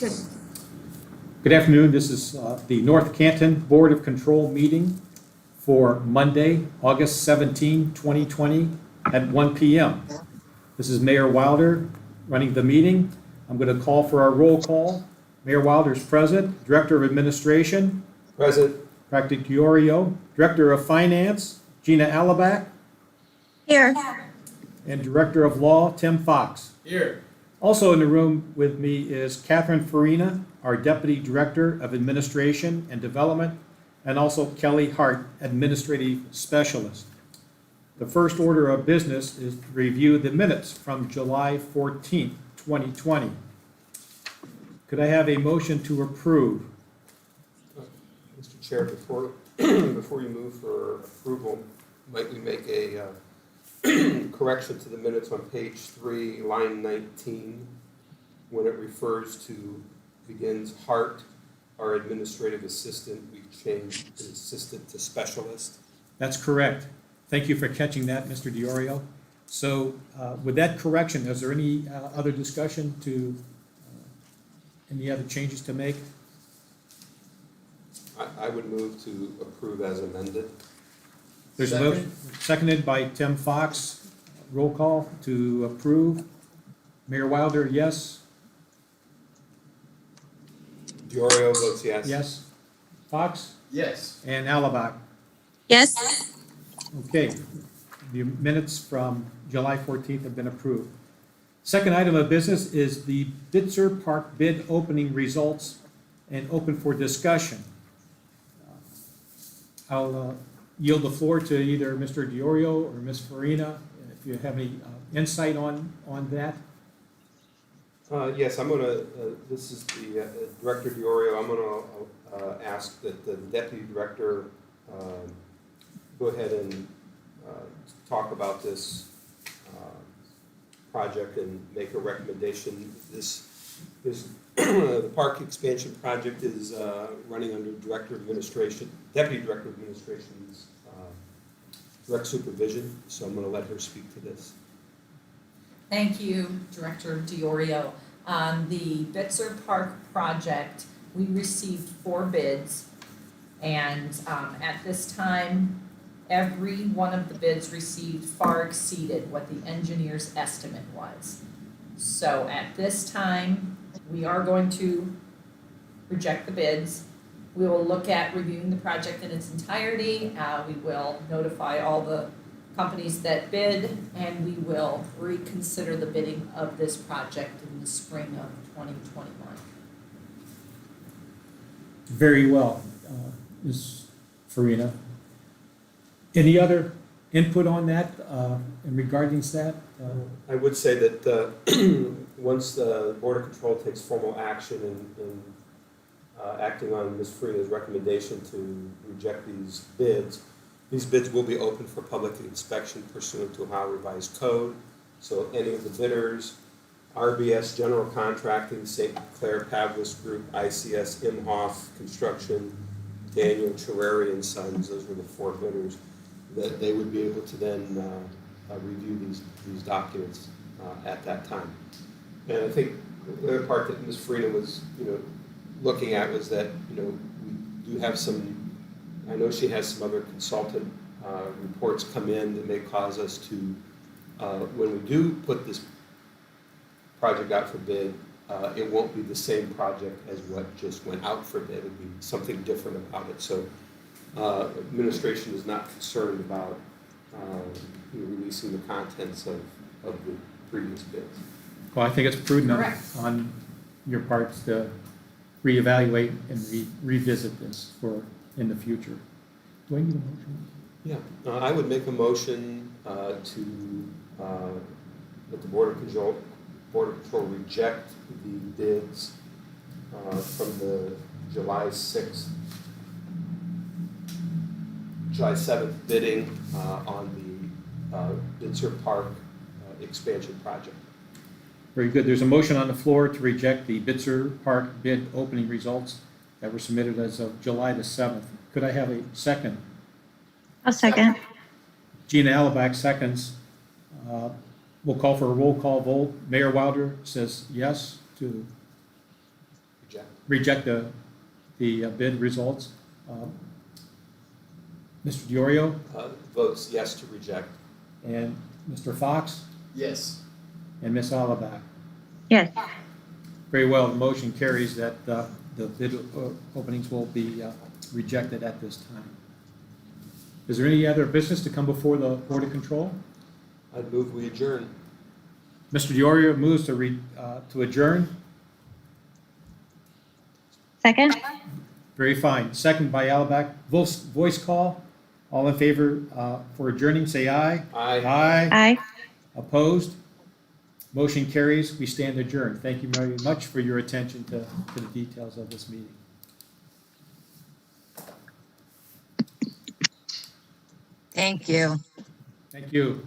Good. Good afternoon. This is the North Canton Board of Control meeting for Monday, August 17, 2020 at 1 p.m. This is Mayor Wilder running the meeting. I'm going to call for our roll call. Mayor Wilder is present. Director of Administration, Present. Practic Diorio. Director of Finance, Gina Alabac. Here. And Director of Law, Tim Fox. Here. Also in the room with me is Catherine Farina, our Deputy Director of Administration and Development, and also Kelly Hart, Administrative Specialist. The first order of business is to review the minutes from July 14th, 2020. Could I have a motion to approve? Mr. Chair, before you move for approval, might we make a correction to the minutes on page 3, line 19, when it refers to begins Hart, our administrative assistant, we changed the assistant to specialist. That's correct. Thank you for catching that, Mr. Diorio. So with that correction, is there any other discussion to, any other changes to make? I would move to approve as amended. There's a motion, seconded by Tim Fox. Roll call to approve. Mayor Wilder, yes? Diorio votes yes. Yes? Fox? Yes. And Alabak? Yes. Okay, the minutes from July 14th have been approved. Second item of business is the Bitzer Park bid opening results and open for discussion. I'll yield the floor to either Mr. Diorio or Ms. Farina, if you have any insight on that. Yes, I'm going to, this is the Director Diorio, I'm going to ask that the Deputy Director go ahead and talk about this project and make a recommendation. The park expansion project is running under Director of Administration, Deputy Director of Administration's direct supervision, so I'm going to let her speak to this. Thank you, Director Diorio. On the Bitzer Park project, we received 4 bids, and at this time, every one of the bids received far exceeded what the engineer's estimate was. So at this time, we are going to reject the bids. We will look at reviewing the project in its entirety. We will notify all the companies that bid, and we will reconsider the bidding of this project in the spring of 2021. Very well, Ms. Farina. Any other input on that in regarding that? I would say that once the Board of Control takes formal action in acting on Ms. Farina's recommendation to reject these bids will be open for public inspection pursuant to Ohio Revised Code. So any of the bidders, RBS General Contracting, St. Clair Pavlis Group, ICS Imhoff Construction, Daniel Cherreri and Sons, those were the 4 bidders, that they would be able to then review these documents at that time. And I think the other part that Ms. Farina was, looking at was that, we do have some, I know she has some other consultant reports come in that may cause us to, when we do put this project out for bid, it won't be the same project as what just went out for bid. It would be something different about it. So administration is not concerned about releasing the contents of the previous bids. Well, I think it's prudent Correct. on your part to reevaluate and revisit this for in the future. Do I need a motion? Yeah, I would make a motion to that the Board of Control reject the bids from the July 7th bidding on the Bitzer Park expansion project. Very good. There's a motion on the floor to reject the Bitzer Park bid opening results that were submitted as of July the 7th. Could I have a second? I'll second. Gina Alabac seconds. We'll call for a roll call vote. Mayor Wilder says yes to reject the bid results. Mr. Diorio Votes yes to reject. and Mr. Fox Yes. and Ms. Alabak. Yes. Very well, the motion carries that the bid openings will be rejected at this time. Is there any other business to come before the Board of Control? I'd move we adjourn. Mr. Diorio moves to adjourn. Second? Very fine. Second by Alabak. Voice call. All in favor for adjourning, say aye. Aye. Aye. Aye. Opposed? Motion carries. We stand adjourned. Thank you very much for your attention to the details of this meeting. Thank you. Thank you.